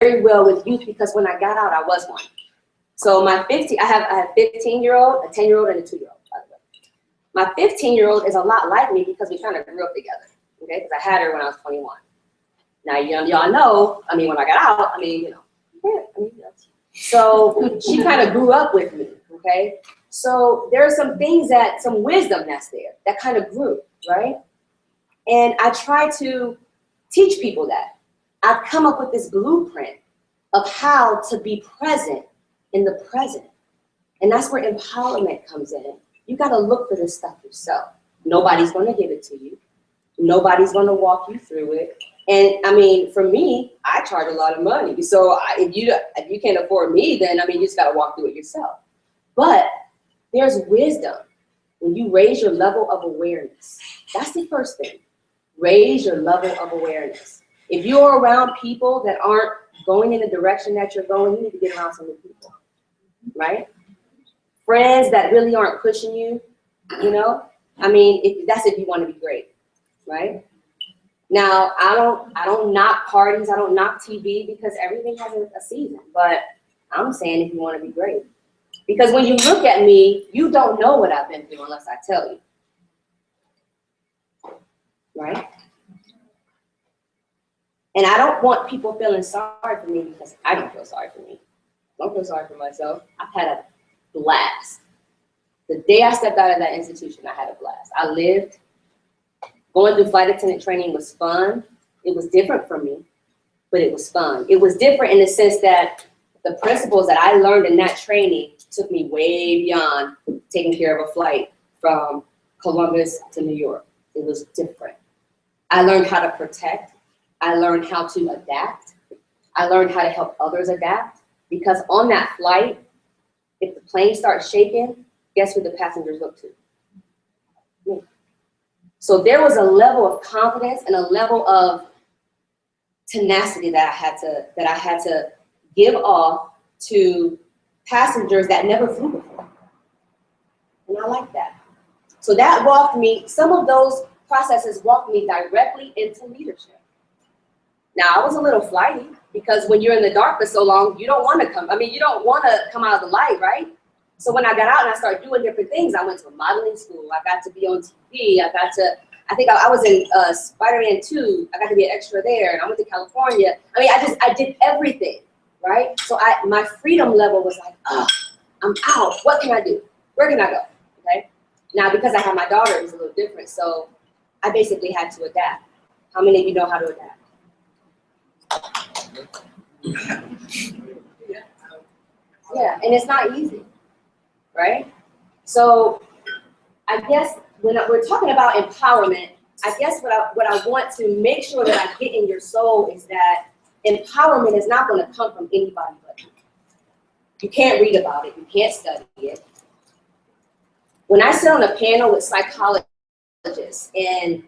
very well with youth because when I got out, I was one. So I have a 15-year-old, a 10-year-old, and a 2-year-old, by the way. My 15-year-old is a lot like me because we kind of grew up together, okay? Because I had her when I was 21. Now, y'all know, I mean, when I got out, I mean, so she kind of grew up with me, okay? So there are some things some wisdom that's there that kind of grew, right? And I try to teach people that. I've come up with this blueprint of how to be present in the present. And that's where empowerment comes in. You got to look for this stuff yourself. Nobody's going to give it to you. Nobody's going to walk you through it. And I mean, for me, I charge a lot of money. So if you can't afford me, then I mean, you just got to walk through it yourself. But there's wisdom when you raise your level of awareness. That's the first thing. Raise your level of awareness. If you're around people that aren't going in the direction that you're going, you need to get around some new people, right? Friends that really aren't pushing you, you know? I mean, that's if you want to be great, right? Now, I don't knock parties, I don't knock TV because everything has a season, but I'm saying if you want to be great. Because when you look at me, you don't know what I've been through unless I tell you, right? And I don't want people feeling sorry for me because I don't feel sorry for me. I don't feel sorry for myself. I've had a blast. The day I stepped out of that institution, I had a blast. I lived. Going through flight attendant training was fun. It was different for me, but it was fun. It was different in the sense that the principles that I learned in that training took me way beyond taking care of a flight from Columbus to New York. It was different. I learned how to protect. I learned how to adapt. I learned how to help others adapt because on that flight, if the plane starts shaking, guess who the passengers look to? Me. So there was a level of confidence and a level of tenacity that I had to give off to passengers that never flew before. And I like that. So that walked me, some of those processes walked me directly into leadership. Now, I was a little flighty because when you're in the dark for so long, you don't want to come out of the light, right? So when I got out and I started doing different things, I went to a modeling school. I got to be on TV. I think I was in Spider-Man 2. I got to be an extra there. And I went to California. I mean, I did everything, right? So my freedom level was like, oh, I'm out. What can I do? Where can I go? Okay. Now, because I have my daughter, it was a little different. So I basically had to adapt. How many of you know how to adapt? Yeah, and it's not easy, right? So I guess when we're talking about empowerment, I guess what I want to make sure that I get in your soul is that empowerment is not going to come from anybody but you. You can't read about it. You can't study it. When I sit on a panel with psychologists and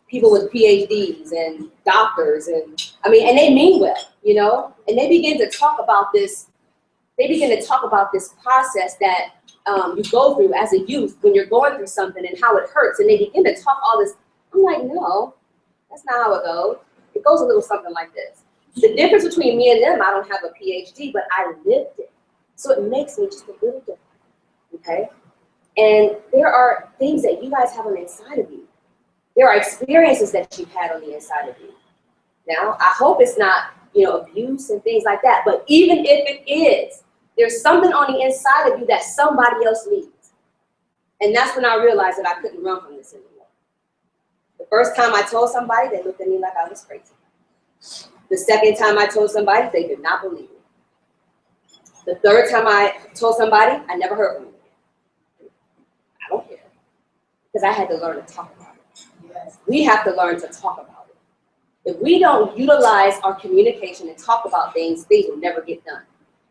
people with PhDs and doctors, and they mean well, you know, and they begin to talk about this. They begin to talk about this process that you go through as a youth when you're going through something and how it hurts, and they begin to talk all this. I'm like, no, that's not how it goes. It goes a little something like this. The difference between me and them, I don't have a PhD, but I lived it, so it makes me just a little different. Okay, and there are things that you guys have on the inside of you. There are experiences that you've had on the inside of you. Now, I hope it's not, abuse and things like that. But even if it is, there's something on the inside of you that somebody else needs. And that's when I realized that I couldn't run from this anymore. The first time I told somebody, they looked at me like I was crazy. The second time I told somebody, they did not believe me. The third time I told somebody, I never heard from them again. I don't care. Because I had to learn to talk about it. We have to learn to talk about it. If we don't utilize our communication and talk about things will never get done.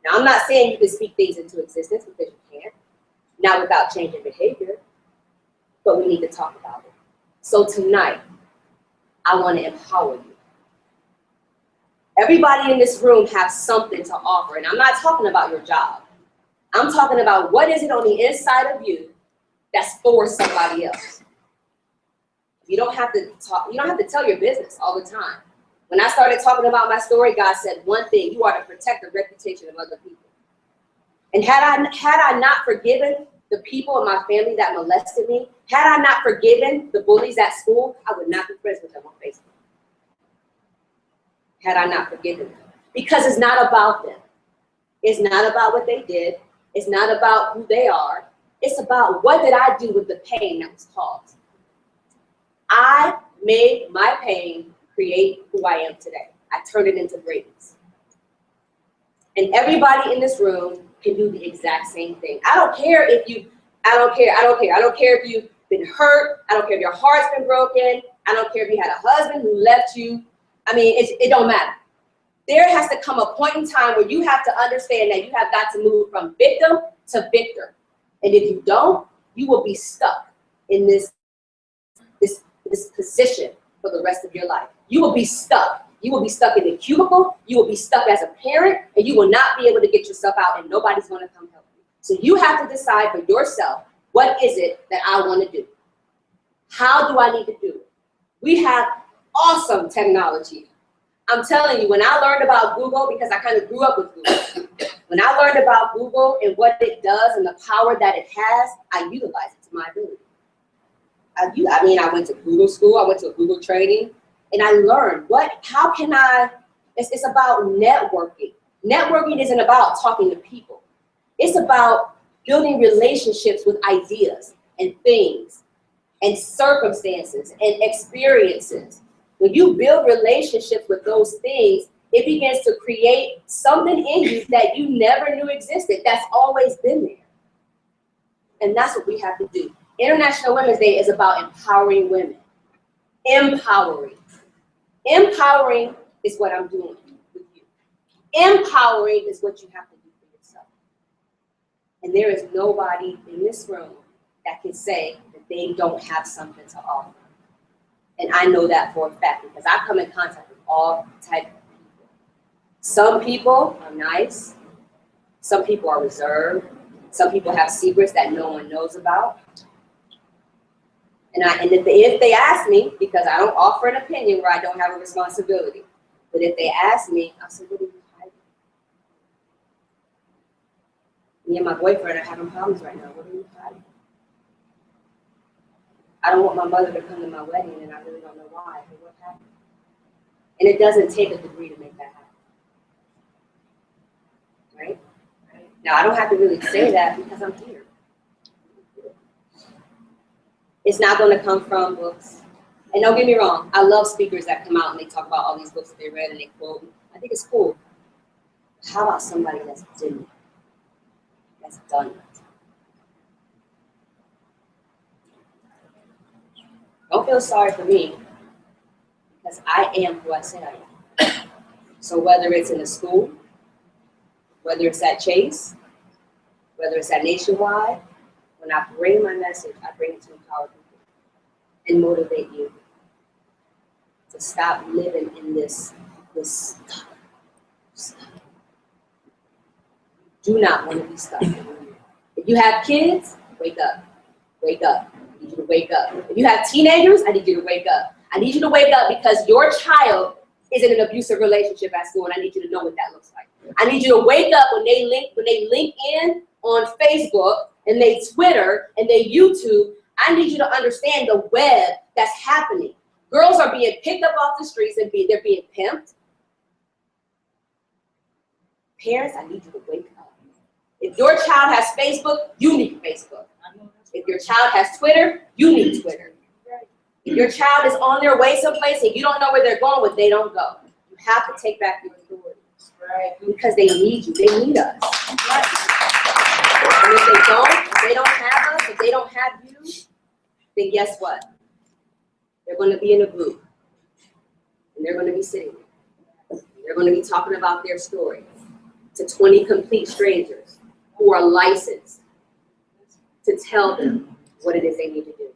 Now, I'm not saying you can speak things into existence because you can't, not without changing behavior, but we need to talk about it. So tonight, I want to empower you. Everybody in this room has something to offer, and I'm not talking about your job. I'm talking about what is it on the inside of you that's for somebody else. You don't have to talk, you don't have to tell your business all the time. When I started talking about my story, God said one thing: you are to protect the reputation of other people. And had I not forgiven the people in my family that molested me, had I not forgiven the bullies at school, I would not be friends with them on Facebook. Had I not forgiven them. Because it's not about them. It's not about what they did. It's not about who they are. It's about what did I do with the pain that was caused. I made my pain create who I am today. I turned it into greatness. And everybody in this room can do the exact same thing. I don't care if you've been hurt. I don't care if your heart's been broken. I don't care if you had a husband who left you. I mean, it don't matter. There has to come a point in time where you have to understand that you have got to move from victim to victor. And if you don't, you will be stuck in this position for the rest of your life. You will be stuck. You will be stuck in the cubicle. You will be stuck as a parent, and you will not be able to get yourself out, and nobody's going to come help you. So you have to decide for yourself, what is it that I want to do? How do I need to do it? We have awesome technology. I'm telling you, when I learned about Google, because I kind of grew up with Google, when I learned about Google and what it does and the power that it has, I utilize it to my ability. I went to Google school, I went to a Google training, and I learned it's about networking. Networking isn't about talking to people. It's about building relationships with ideas and things and circumstances and experiences. When you build relationships with those things, it begins to create something in you that you never knew existed, that's always been there. And that's what we have to do. International Women's Day is about empowering women. Empowering. Empowering is what I'm doing with you. Empowering is what you have to do for yourself. And there is nobody in this room that can say that they don't have something to offer. And I know that for a fact because I come in contact with all types of people. Some people are nice. Some people are reserved. Some people have secrets that no one knows about. And if they ask me, because I don't offer an opinion where I don't have a responsibility, but if they ask me, I'll say, what are you hiding? Me and my boyfriend are having problems right now. What are you hiding? I don't want my mother to come to my wedding, and I really don't know why, but what happened? And it doesn't take a degree to make that happen. Right? Now, I don't have to really say that because I'm here. It's not going to come from books. And don't get me wrong, I love speakers that come out and they talk about all these books that they read and they quote. I think it's cool. How about somebody that's done it? Don't feel sorry for me because I am who I said I am. So whether it's in a school, whether it's at Chase, whether it's at Nationwide, when I bring my message, I bring it to empower people and motivate you to stop living in this stuck. Do not want to be stuck. If you have kids, wake up. Wake up. I need you to wake up. If you have teenagers, I need you to wake up. I need you to wake up because your child is in an abusive relationship at school, and I need you to know what that looks like. I need you to wake up when they link in on Facebook and they Twitter and they YouTube. I need you to understand the web that's happening. Girls are being picked up off the streets and they're being pimped. Parents, I need you to wake up. If your child has Facebook, you need Facebook. If your child has Twitter, you need Twitter. If your child is on their way someplace and you don't know where they're going, they don't go. You have to take back your authority. Right. Because they need you. They need us. Right. And if they don't have us, if they don't have you, then guess what? They're going to be in a group. And they're going to be sitting there. They're going to be talking about their story to 20 complete strangers who are licensed to tell them what it is they need to do.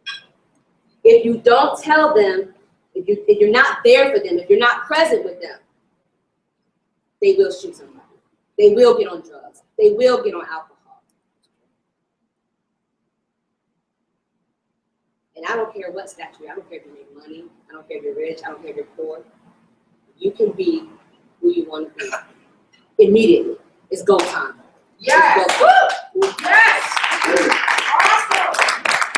If you don't tell them, if you're not there for them, if you're not present with them, they will shoot somebody. They will get on drugs. They will get on alcohol. And I don't care what stature. I don't care if you make money. I don't care if you're rich. I don't care if you're poor. you can be who you want to be immediately. It's go time. Yes. It's go time. Yes.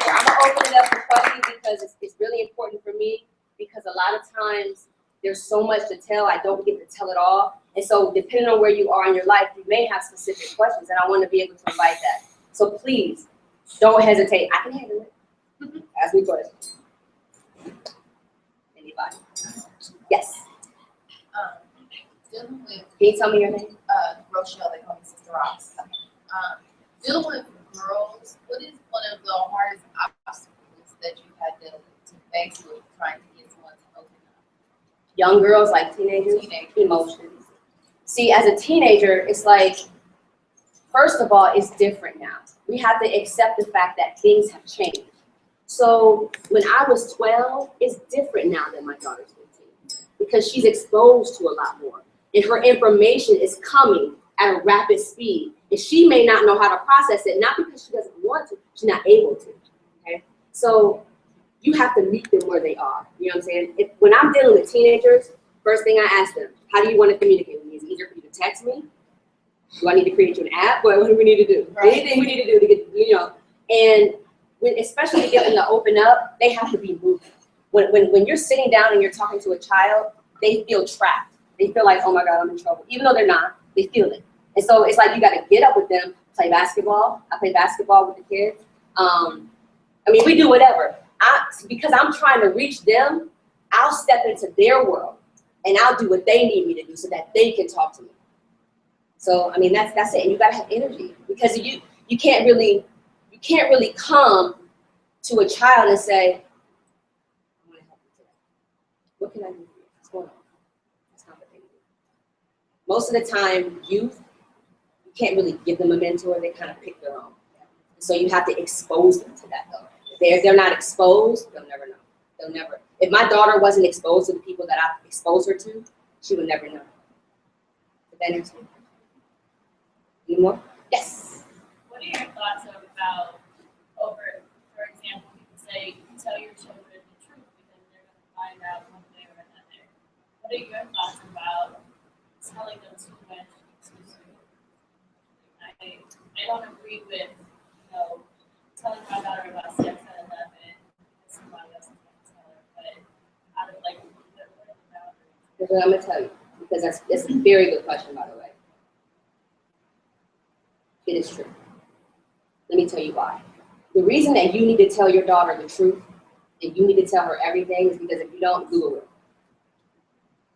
So I'm gonna open it up for questions because it's really important for me, because a lot of times there's so much to tell, I don't get to tell it all. And so depending on where you are in your life, you may have specific questions, and I want to be able to invite that. So please, don't hesitate. I can handle it. Ask me questions. Anybody? Yes. Dealing with Can you tell me your name? Rochelle, they call me Sister Ross. Dealing with girls, what is one of the hardest obstacles that you've had to face with trying to get someone to open up? Young girls, like teenagers? Teenagers. Emotions. See, as a teenager, it's like, first of all, it's different now. We have to accept the fact that things have changed. So when I was 12, it's different now than my daughter's 15, because she's exposed to a lot more. And her information is coming at a rapid speed. And she may not know how to process it, not because she doesn't want to, she's not able to, okay? So you have to meet them where they are, you know what I'm saying? When I'm dealing with teenagers, first thing I ask them, how do you want to communicate with me? Is it easier for you to text me? Do I need to create you an app? What do we need to do? Right. Anything we need to do to get, you know, and especially to get them to open up, they have to be moving. When you're sitting down and you're talking to a child, they feel trapped. They feel like, oh my God, I'm in trouble. Even though they're not, they feel it. And so it's like you got to get up with them, play basketball. I play basketball with the kids. I mean, we do whatever. Because I'm trying to reach them, I'll step into their world and I'll do what they need me to do so that they can talk to me. So, I mean, that's it. And you got to have energy, because you can't really come to a child and say, I want to help you today. What can I do for you? What's going on? That's not what they do. Most of the time, youth, you can't really give them a mentor. They kind of pick their own. So you have to expose them to that, though. If they're not exposed, they'll never know. They'll never. If my daughter wasn't exposed to the people that I exposed her to, she would never know. Did that answer? Any more? Yes. What are your thoughts about, for example, you can say, tell your children the truth because they're going to find out one way or another. What are your thoughts about telling them too much too soon? I don't agree with, telling my daughter about sex at 11 because somebody else is going to tell her, but I don't like what about it. Here's what I'm going to tell you, because that's a very good question, by the way. It is true. Let me tell you why. The reason that you need to tell your daughter the truth and you need to tell her everything is because if you don't, Google it.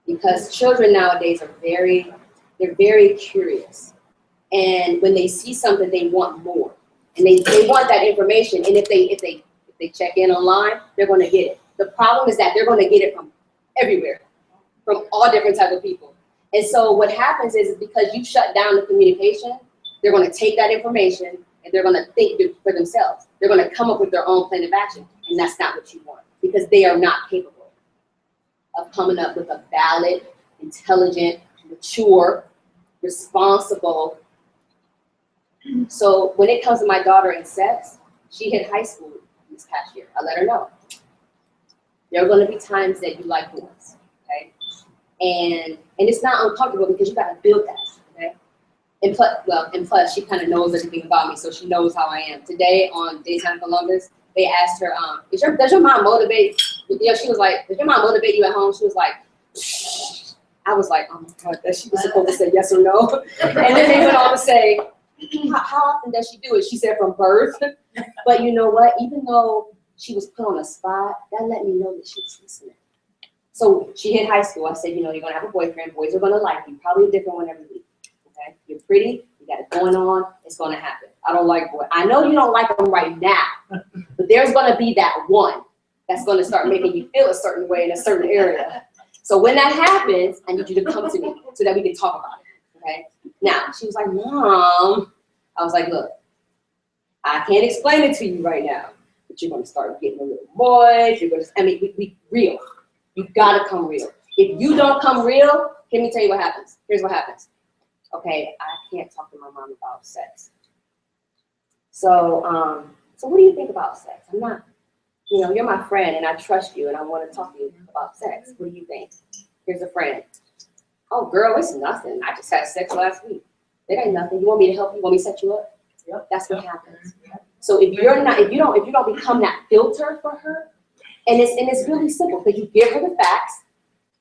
Because children nowadays are they're very curious. And when they see something, they want more. And they want that information. And if they check in online, they're going to get it. The problem is that they're going to get it from everywhere, from all different types of people. And so what happens is because you shut down the communication, they're going to take that information and they're going to think for themselves. They're going to come up with their own plan of action. And that's not what you want, because they are not capable of coming up with a valid, intelligent, mature, responsible. So when it comes to my daughter and sex, she hit high school this past year. I let her know. There are going to be times that you like boys, okay? And it's not uncomfortable because you got to build that, okay? And plus, she kind of knows everything about me, so she knows how I am. Today on Daytime Columbus, they asked her, does your mom motivate? She was like, does your mom motivate you at home? She was like, I was like, oh my God, that she was supposed to say yes or no. And then they went on to say, how often does she do it? She said from birth. But you know what? Even though she was put on a spot, that let me know that she was listening. So she hit high school. I said, you're going to have a boyfriend. Boys are going to like you. Probably a different one every week. Okay? You're pretty. You got it going on. It's going to happen. I don't like boys. I know you don't like them right now, but there's going to be that one that's going to start making you feel a certain way in a certain area. So when that happens, I need you to come to me so that we can talk about it. Okay? Now, she was like, Mom. I was like, look, I can't explain it to you right now, but you're going to start getting a little moist. You're going to, we real. You got to come real. If you don't come real, let me tell you what happens. Here's what happens. Okay, I can't talk to my mom about sex. So what do you think about sex? I'm not, you're my friend and I trust you and I want to talk to you about sex. What do you think? Here's a friend. Oh, girl, it's nothing. I just had sex last week. It ain't nothing. You want me to help you? Want me to set you up? Yep. That's what happens. So if you don't become that filter for her, and it's really simple, because you give her the facts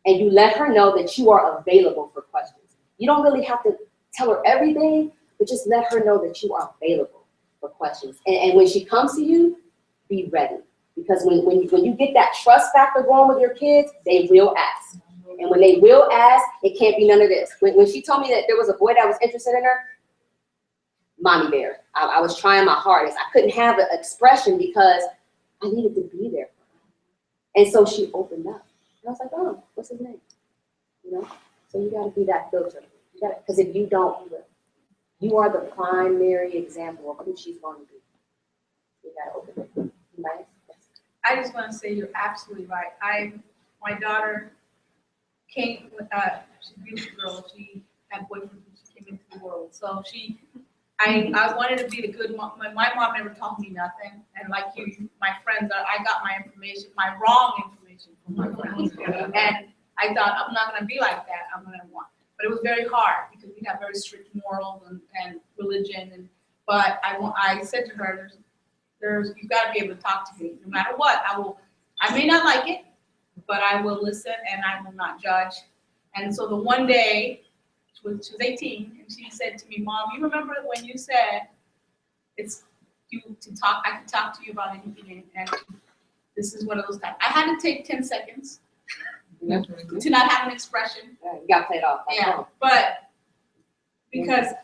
and you let her know that you are available for questions. You don't really have to tell her everything, but just let her know that you are available for questions. And when she comes to you, be ready. Because when you get that trust factor going with your kids, they will ask. And when they will ask, it can't be none of this. When she told me that there was a boy that was interested in her, mommy bear. I was trying my hardest. I couldn't have an expression because I needed to be there for her. And so she opened up. And I was like, oh, what's his name? You know? So you gotta be that filter. Because if you don't, you will. You are the primary example of who she's going to be. You gotta open it. Right? I just want to say you're absolutely right. My daughter came with she's a beautiful girl. She had boyfriend when she came into the world. So I wanted to be the good mom. My mom never taught me nothing. And like you, my friends, I got my information, my wrong information from my friends. And I thought, I'm not going to be like that. I'm going to want. But it was very hard because we have very strict morals and religion. But I said to her, you've got to be able to talk to me no matter what. I may not like it, but I will listen and I will not judge. And so the one day, she was 18, and she said to me, Mom, you remember when you said I could talk to you about anything, and this is one of those times. I had to take 10 seconds to not have an expression. You gotta play it off. Yeah, but because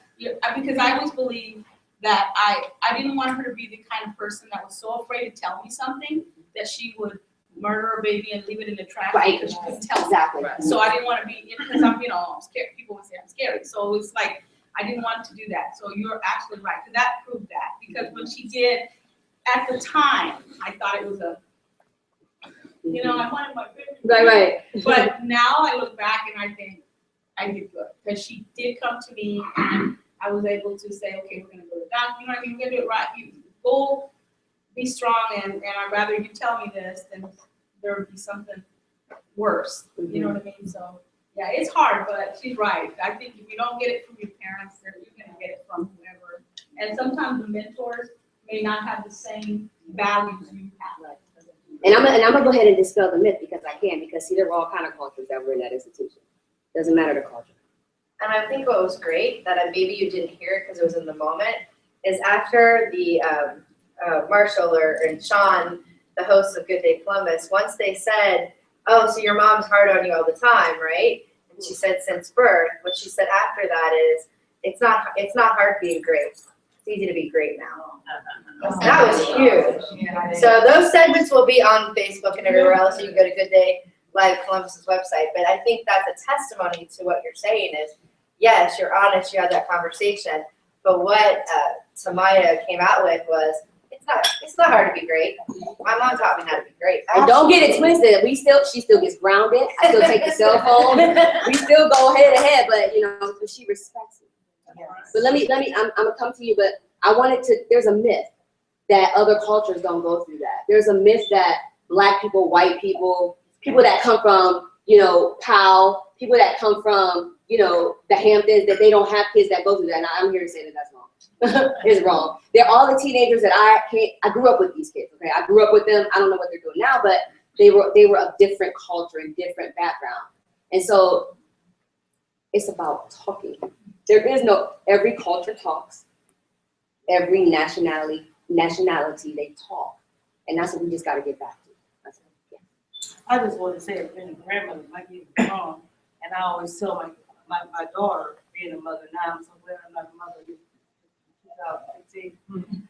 I always believe that I didn't want her to be the kind of person that was so afraid to tell me something that she would murder a baby and leave it in the trash because she couldn't tell me. Exactly. So I didn't want to be, because I'm scared. People would say I'm scary. So it's like, I didn't want to do that. So you're absolutely right. So that proved that. Because when she did, at the time, I thought it was I wanted my baby. Right. But now I look back and I think I did good. Because she did come to me and I was able to say, okay, we're going to go to the doctor. You know what I mean? We're going to do it right. You go be strong, and I'd rather you tell me this than there would be something worse. You know what I mean? So, yeah, it's hard, but she's right. I think if you don't get it from your parents, you're going to get it from whoever. And sometimes the mentors may not have the same values you have. And I'm gonna go ahead and dispel the myth because I can, because see, there were all kind of cultures that were in that institution. Doesn't matter the culture. And I think what was great that maybe you didn't hear it because it was in the moment is after the Marshall and Sean, the hosts of Good Day Columbus, once they said, oh, so your mom's hard on you all the time, right? And she said since birth. What she said after that is, it's not hard being great. It's easy to be great now. That was huge. So those segments will be on Facebook and everywhere else. You can go to Good Day Live Columbus's website. But I think that's a testimony to what you're saying is, yes, you're honest, you had that conversation. But what Tamaya came out with was, it's not hard to be great. My mom taught me how to be great. And don't get it twisted. She still gets grounded. I still take the cell phone. We still go head to head, but she respects it. But let me, I'm gonna come to you, but there's a myth that other cultures don't go through that. There's a myth that Black people, white people that come from, POW, people that come from, the Hamptons, that they don't have kids that go through that. And I'm here to say that that's wrong. It's wrong. They're all the teenagers that I grew up with these kids, okay? I grew up with them. I don't know what they're doing now, but they were of different culture and different background. And so it's about talking. There is every culture talks, every nationality they talk. And that's what we just got to get back to. I just want to say, I've been a grandmother, my kids are grown, and I always tell my daughter, being a mother now, I'm so glad I'm not a mother in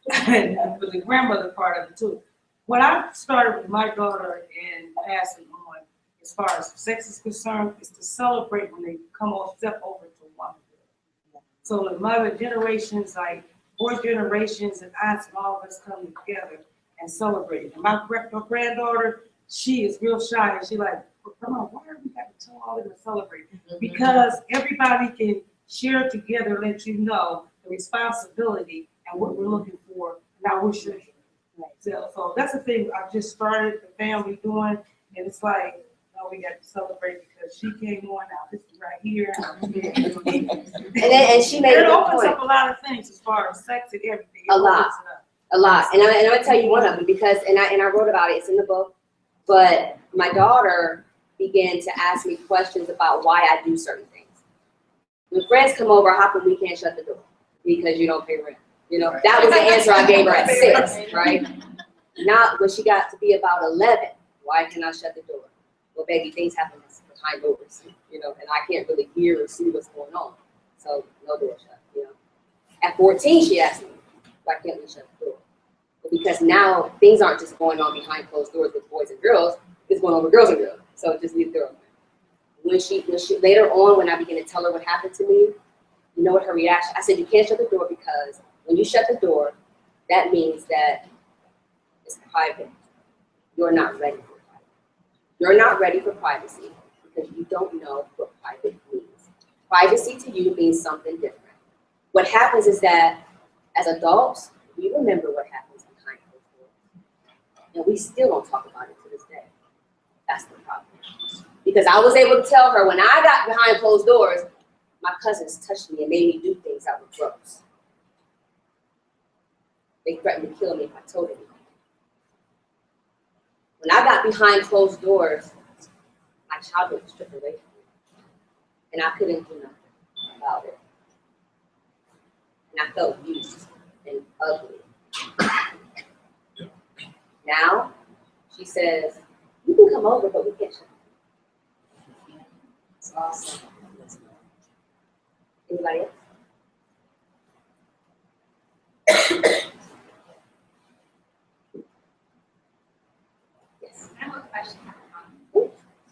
2015, and with the grandmother part of it too. When I started with my daughter and passing on, as far as sex is concerned, is to celebrate when they step over to womanhood. So the mother generations, like 4 generations and aunts and all of us come together and celebrate. And my granddaughter, she is real shy, and she like, well, come on, why are we got to tell all of them to celebrate? Because everybody can share together, let you know the responsibility and what we're looking for in our children. So that's the thing I've just started the family doing, and it's like we got to celebrate because she came on now. This is right here. And she made a It good opens point. up a lot of things as far as sex and everything. It A lot. opens it up. A lot, and I'm gonna tell you one of them because, and I wrote about it, it's in the book, but my daughter began to ask me questions about why I do certain things. When friends come over, how come we can't shut the door? Because you don't pay rent. You know, that was the answer I gave her at 6, right? Now, when she got to be about 11, why can't I shut the door? Well, baby, things happen behind doors, you know, and I can't really hear or see what's going on. So, no door shut, you know. At 14, she asked me, why can't we shut the door? But because now things aren't just going on behind closed doors with boys and girls, it's going on with girls and girls. So just leave the door open. When she later on, when I began to tell her what happened to me, you know what her reaction? I said, you can't shut the door because when you shut the door, that means that it's private. You're not ready for privacy. You're not ready for privacy because you don't know what private means. Privacy to you means something different. What happens is that as adults, we remember what happens behind closed doors. And we still don't talk about it to this day. That's the problem. Because I was able to tell her when I got behind closed doors, my cousins touched me and made me do things that were gross. They threatened to kill me if I told anyone. When I got behind closed doors, my childhood was stripped away from me. And I couldn't do nothing about it. And I felt used and ugly. Now, she says, you can come over, but we can't shut the door. It's awesome. Anybody else? Yes. I have a question. I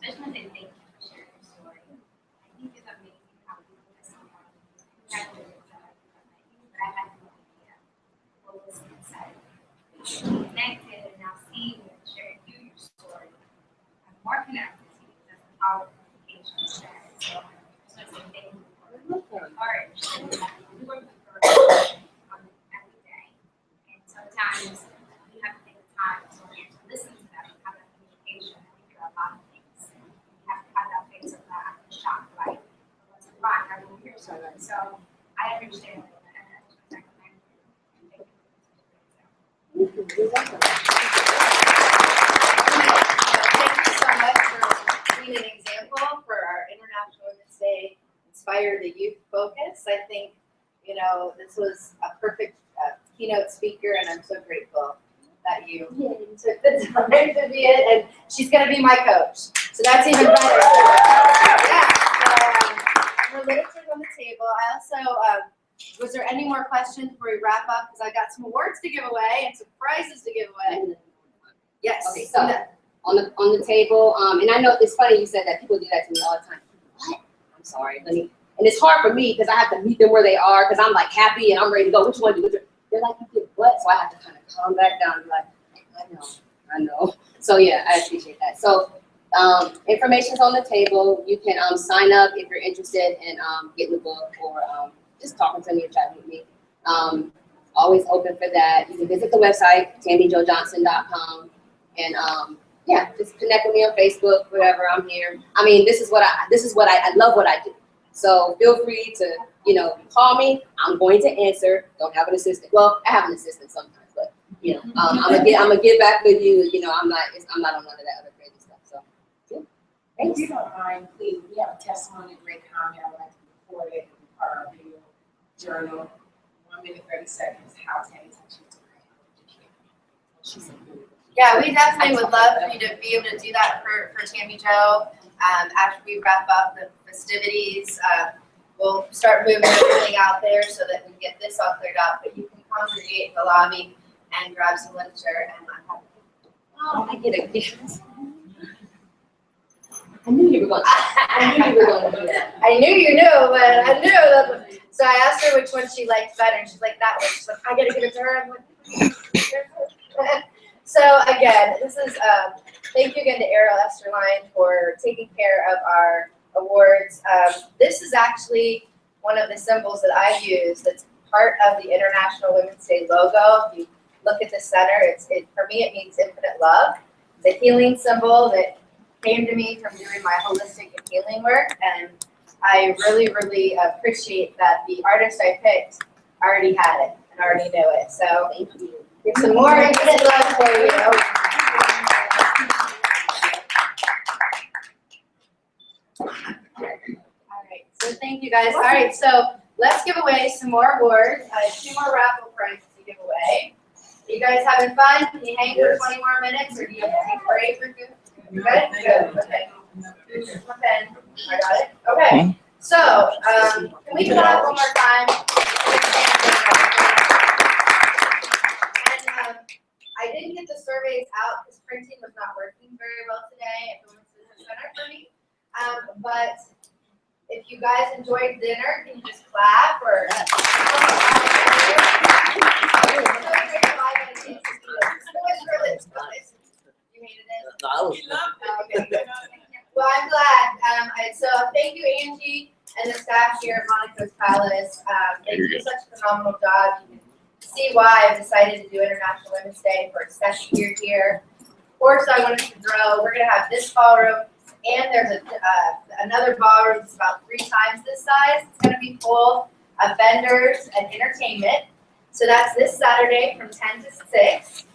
just want to say thank you for sharing your story. I think it's amazing how you put this on. Congratulations on everything that I had no idea what was inside. Connected and now seeing you and sharing your story. I'm more connected to you because of our communication shared. So I just want to say thank you for your courage. We work with girls every day. And sometimes we have to take the time to listen to them, have that communication, and we hear a lot of things. We have to have that face of that shock, like, what's wrong? I don't hear so good. So I understand that, and I just want to recommend you. And thank you for You're welcome. Thank you so much for being an example for our International Women's Day Inspire the Youth focus. I think, you know, this was a perfect keynote speaker, and I'm so grateful that you took the time to be it. And she's going to be my coach, so that's even better. Yeah. So, literature's on the table. I also, was there any more questions before we wrap up? Because I got some awards to give away and some prizes to give away. Yes. Okay, so on the table, and I know it's funny you said that people do that to me all the time. What? I'm sorry, let me. And it's hard for me because I have to meet them where they are because I'm like happy and I'm ready to go. Which one do you? They're like, you did what? So I have to kind of calm back down and be like, I know. So yeah, I appreciate that. So information's on the table. You can sign up if you're interested in getting the book or just talking to me or chatting with me. Always open for that. You can visit the website, TammyJoJohnson.com, and yeah, just connect with me on Facebook, whatever. I'm here. I mean, this is what I love what I do. So feel free to, you know, call me. I'm going to answer. Don't have an assistant. Well, I have an assistant sometimes, but you know, I'm gonna get back with you. You know, I'm not on none of that other crazy stuff. So, yeah. If you don't mind, please, we have a testimony, great comment. I would like to record it in part of our video journal. 1 minute, 30 seconds. How Tammy touched you. Yeah, we definitely would love for you to be able to do that for Tammy Jo. After we wrap up the festivities, we'll start moving everything out there so that we get this all cleared up. But you can congregate in the lobby and grab some literature and have. Oh, I get a gift. I knew you were going to do that. I knew you knew, but I knew that. So I asked her which one she liked better, and she's like, that one. She's like, I gotta give it to her. I'm like, so again, this is, thank you again to Ariel Esterline for taking care of our awards. This is actually one of the symbols that I use that's part of the International Women's Day logo. If you look at the center, for me, it means infinite love. It's a healing symbol that came to me from doing my holistic and healing work, and I really, really appreciate that the artist I picked already had it and already knew it. So Thank you. here's some more good luck for you. All right, so thank you guys. All right, so let's give away some more awards. I have 2 more raffle prizes to give away. Are you guys having fun? Can you hang for 20 more minutes, or do you have to take a break or good? Good? Good, okay. Okay, I got it. Okay, so, can we clap one more time? And, I didn't get the surveys out because printing was not working very well today at the Women's Business Center for me. But if you guys enjoyed dinner, can you just clap or? You hated it? No, I was. Okay, good. Well, I'm glad. So thank you, Angie, and the staff here at Monaco's Palace. They do such a phenomenal job. You can see why I've decided to do International Women's Day for a second year here. Of course, I wanted to grow. We're gonna have this ballroom, and there's another ballroom that's about 3 times this size. It's gonna be full of vendors and entertainment. So that's this Saturday from 10 to 6.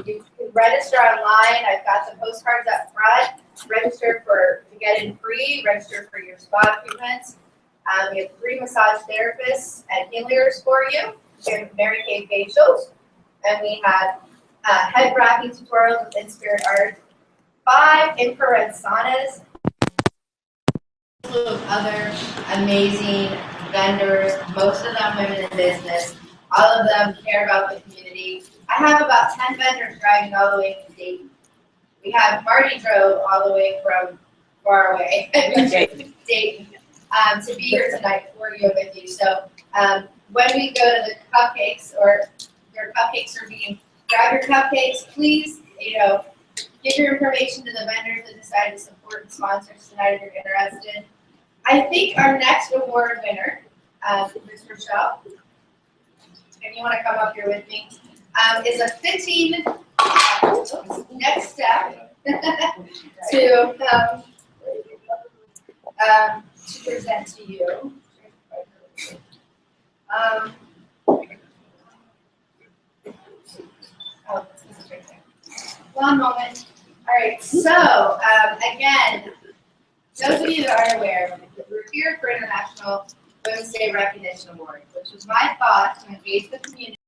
You can register online. I've got the postcards up front. Register to get in free. Register for your spa treatments. We have 3 massage therapists and healers for you. We have Mary Kay facials, and we have head wrapping tutorials with Inspired Art. 5 infrared saunas. Of other amazing vendors, most of them women in business. All of them care about the community. I have about 10 vendors driving all the way from Dayton. We have Marty drove all the way from far away, Dayton, to be here tonight for you and with you. So when we go to the cupcakes, or your cupcakes are being, grab your cupcakes, please, give your information to the vendors that decide to support and sponsor tonight if you're interested. I think our next award winner, Ms. Rochelle, and you want to come up here with me, is a fitting next step to present to you. One moment. All right, so again, those of you that aren't aware, we're here for International Women's Day Recognition Award, which was my thought to engage the community